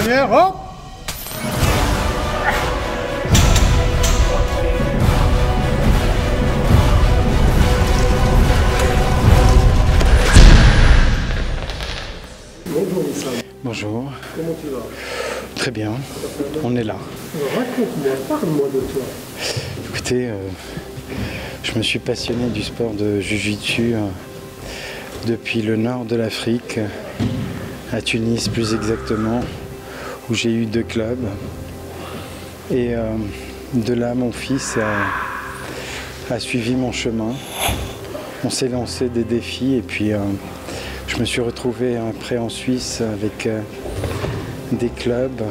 Dernière, hop. Bonjour Wissam. Bonjour. Comment tu vas? Très bien, on est là. Raconte-moi, parle-moi de toi. Écoutez, je me suis passionné du sport de Jiu-Jitsu depuis le nord de l'Afrique, à Tunis plus exactement, où j'ai eu 2 clubs. Et de là, mon fils a suivi mon chemin. On s'est lancé des défis et puis je me suis retrouvé après en Suisse avec des clubs.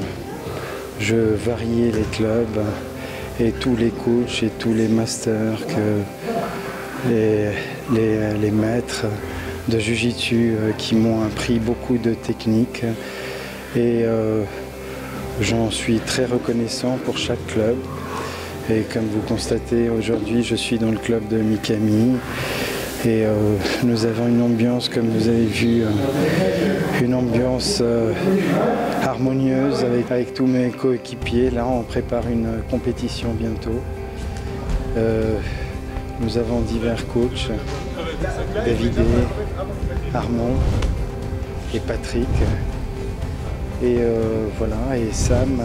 Je variais les clubs et tous les coachs et tous les masters les maîtres de Jiu-Jitsu qui m'ont appris beaucoup de techniques. Et j'en suis très reconnaissant pour chaque club. Et comme vous constatez, aujourd'hui, je suis dans le club de Mikami. Et nous avons une ambiance, comme vous avez vu, une ambiance harmonieuse avec tous mes coéquipiers. Là, on prépare une compétition bientôt. Nous avons divers coachs, David, Armand et Patrick. Et voilà, et Sam,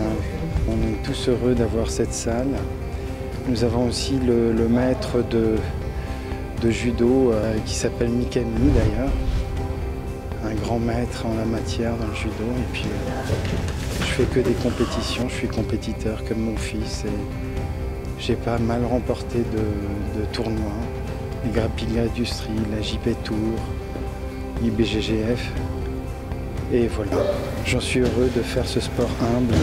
on est tous heureux d'avoir cette salle. Nous avons aussi le maître de judo qui s'appelle Mikami d'ailleurs, un grand maître en la matière dans le judo. Et puis je fais que des compétitions, je suis compétiteur comme mon fils et j'ai pas mal remporté de tournois, les Grappling Industrie, la JP Tour, IBGGF. Et voilà, j'en suis heureux de faire ce sport humble,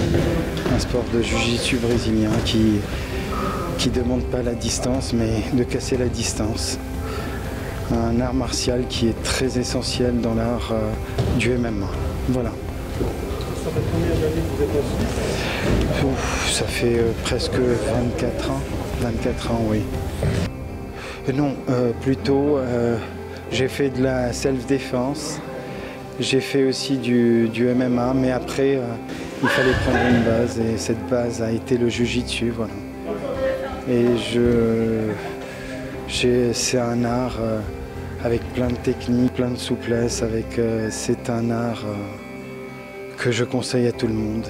un sport de jiu-jitsu brésilien qui demande pas la distance, mais de casser la distance. Un art martial qui est très essentiel dans l'art du MMA. Voilà. Ça fait combien d'années que vous êtes en Suisse? Ça fait presque 24 ans. 24 ans, oui. Non, plutôt, j'ai fait de la self-défense. J'ai fait aussi du MMA, mais après, il fallait prendre une base et cette base a été le jiu-jitsu, voilà. Et c'est un art avec plein de techniques, plein de souplesse, c'est un art que je conseille à tout le monde.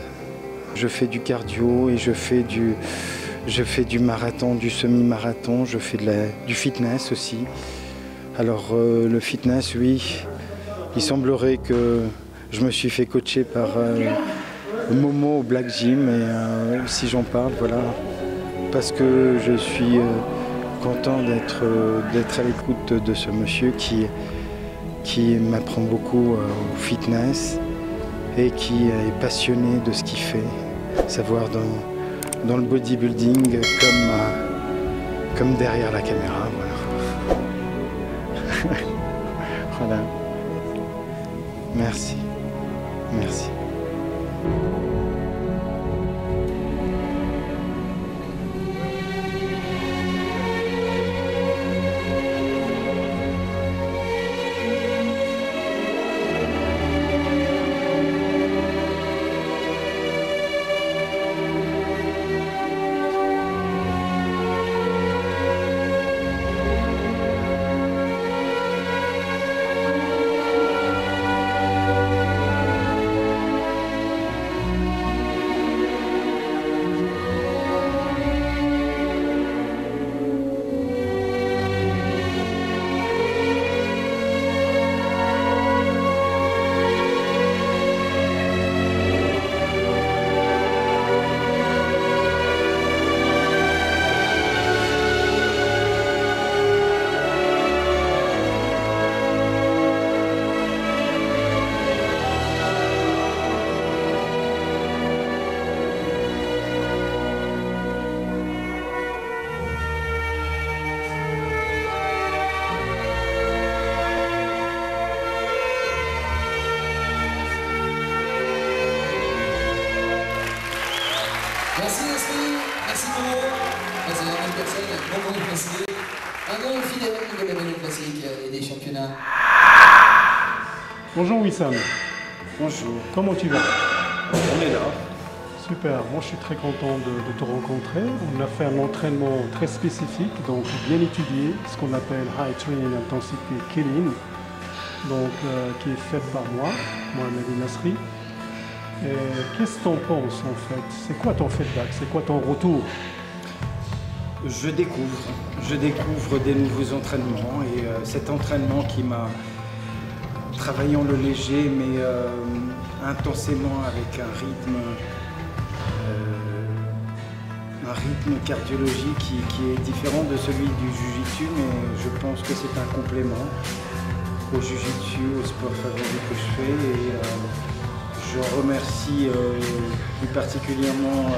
Je fais du cardio et je fais du marathon, du semi-marathon, je fais du fitness aussi. Alors le fitness, oui, il semblerait que je me suis fait coacher par Momo au Black Gym, et si j'en parle, voilà, parce que je suis content d'être à l'écoute de ce monsieur qui m'apprend beaucoup au fitness et qui est passionné de ce qu'il fait, savoir dans le bodybuilding comme derrière la caméra, voilà. Voilà. Merci. Merci. Merci Nasri, merci Momo, merci à la personne, Momo classique, un grand fidèle de la Vélo classique et des championnats. Bonjour Wissam. Bonjour. Comment tu vas? on est là. Super, moi je suis très content de te rencontrer. On a fait un entraînement très spécifique, donc bien étudié, ce qu'on appelle High Training Intensity Killing, donc qui est fait par moi, Mohamed Nasri. Et qu'est-ce que tu en penses en fait? C'est quoi ton feedback? C'est quoi ton retour? Je découvre des nouveaux entraînements et cet entraînement qui m'a travaillé en le léger mais intensément avec un rythme cardiologique qui est différent de celui du Jiu-Jitsu, mais je pense que c'est un complément au Jiu-Jitsu, au sport favori que je fais. Et je remercie plus particulièrement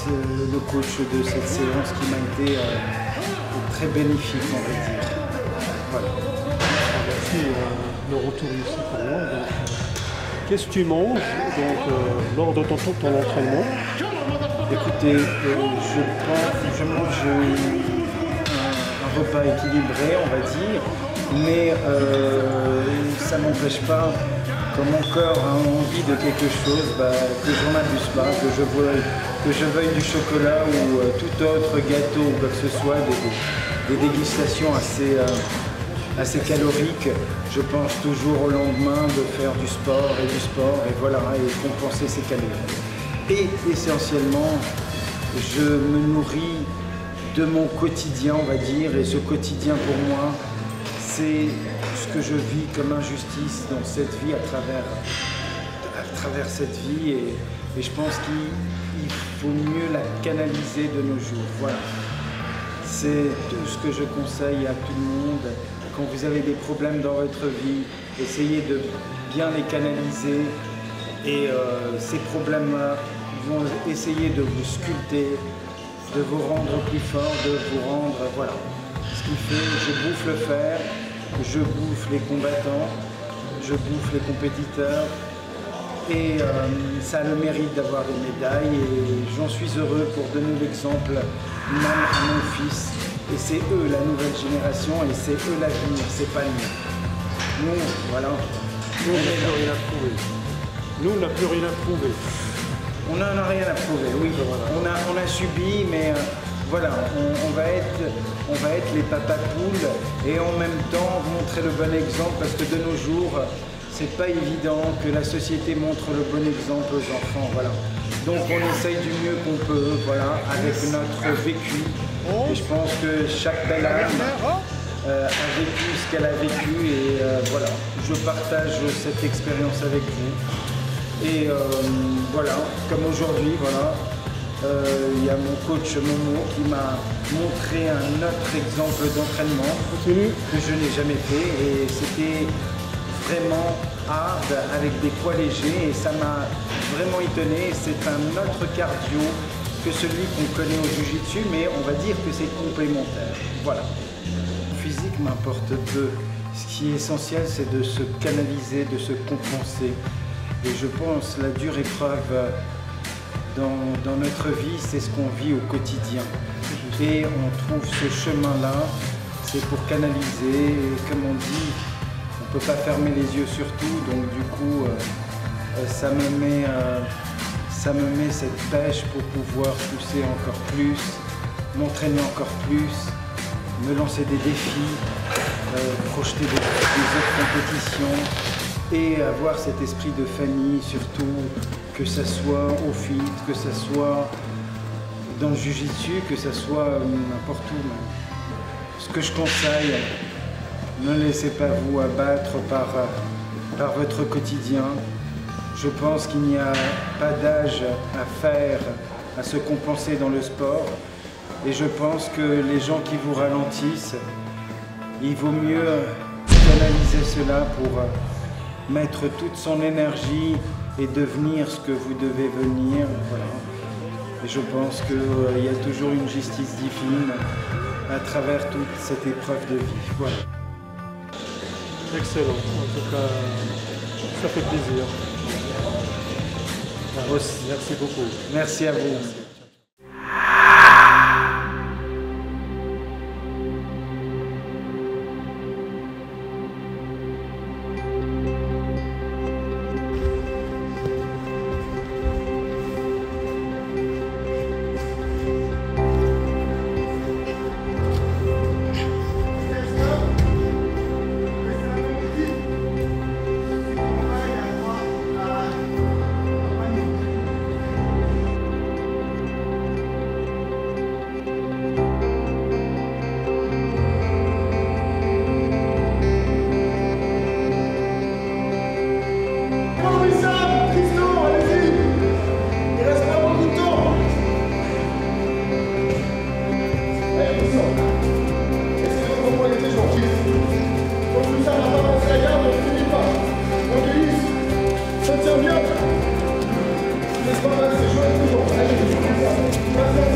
le coach de cette séance qui m'a été très bénéfique, on va dire. Voilà. Merci, le retour ici pour moi. Qu'est-ce que tu manges lors de ton entraînement? Écoutez, je mange un repas équilibré, on va dire, mais ça n'empêche pas, quand mon corps a envie de quelque chose, que j'en abuse pas, que je veuille du chocolat ou tout autre gâteau ou quoi que ce soit, des dégustations assez caloriques. Je pense toujours au lendemain de faire du sport, et voilà, et compenser ces calories. Et essentiellement, je me nourris de mon quotidien, on va dire, et ce quotidien pour moi, c'est ce que je vis comme injustice dans cette vie, à travers cette vie, et je pense qu'il faut mieux la canaliser de nos jours. Voilà. C'est tout ce que je conseille à tout le monde. Quand vous avez des problèmes dans votre vie, essayez de bien les canaliser, et ces problèmes-là vont essayer de vous sculpter, de vous rendre plus fort, de vous rendre, voilà. Ce qui fait, je bouffe le fer, je bouffe les combattants, je bouffe les compétiteurs, et ça a le mérite d'avoir des médailles, et j'en suis heureux pour donner l'exemple même à mon fils. Et c'est eux la nouvelle génération, et c'est eux l'avenir, c'est pas nous. Nous, voilà. Nous, on n'a plus rien à prouver. Nous, on n'a plus rien à prouver. On n'en a rien à prouver, oui. Voilà. On a subi, mais voilà, on va être les papas poules et en même temps montrer le bon exemple, parce que de nos jours, c'est pas évident que la société montre le bon exemple aux enfants, voilà. Donc on essaye du mieux qu'on peut, voilà, avec notre vécu. Et je pense que chaque belle âme a vécu ce qu'elle a vécu, et voilà, je partage cette expérience avec vous. Et voilà, comme aujourd'hui, voilà, il y a mon coach Momo qui m'a montré un autre exemple d'entraînement que je n'ai jamais fait, et c'était vraiment hard avec des poids légers, et ça m'a vraiment étonné. C'est un autre cardio que celui qu'on connaît au Jiu-Jitsu, mais on va dire que c'est complémentaire. Voilà. Le physique m'importe peu. Ce qui est essentiel, c'est de se canaliser, de se compenser. Et je pense la dure épreuve dans notre vie, c'est ce qu'on vit au quotidien. Et on trouve ce chemin-là, c'est pour canaliser. Et comme on dit, on ne peut pas fermer les yeux sur tout, donc du coup, ça me met cette pêche pour pouvoir pousser encore plus, m'entraîner encore plus, me lancer des défis, projeter des autres compétitions, et avoir cet esprit de famille, surtout, que ça soit au fit, que ça soit dans le Jiu-Jitsu, que ça soit n'importe où. Ce que je conseille, ne laissez pas vous abattre par votre quotidien. Je pense qu'il n'y a pas d'âge à faire, à se compenser dans le sport. Et je pense que les gens qui vous ralentissent, il vaut mieux canaliser cela pour mettre toute son énergie et devenir ce que vous devez venir. Voilà. Et je pense qu'il y a toujours une justice divine à travers toute cette épreuve de vie. Voilà. Excellent. En tout cas, ça fait plaisir. Merci beaucoup. Merci à vous. on tient bien. Laisse pas passer, je toujours. Allez,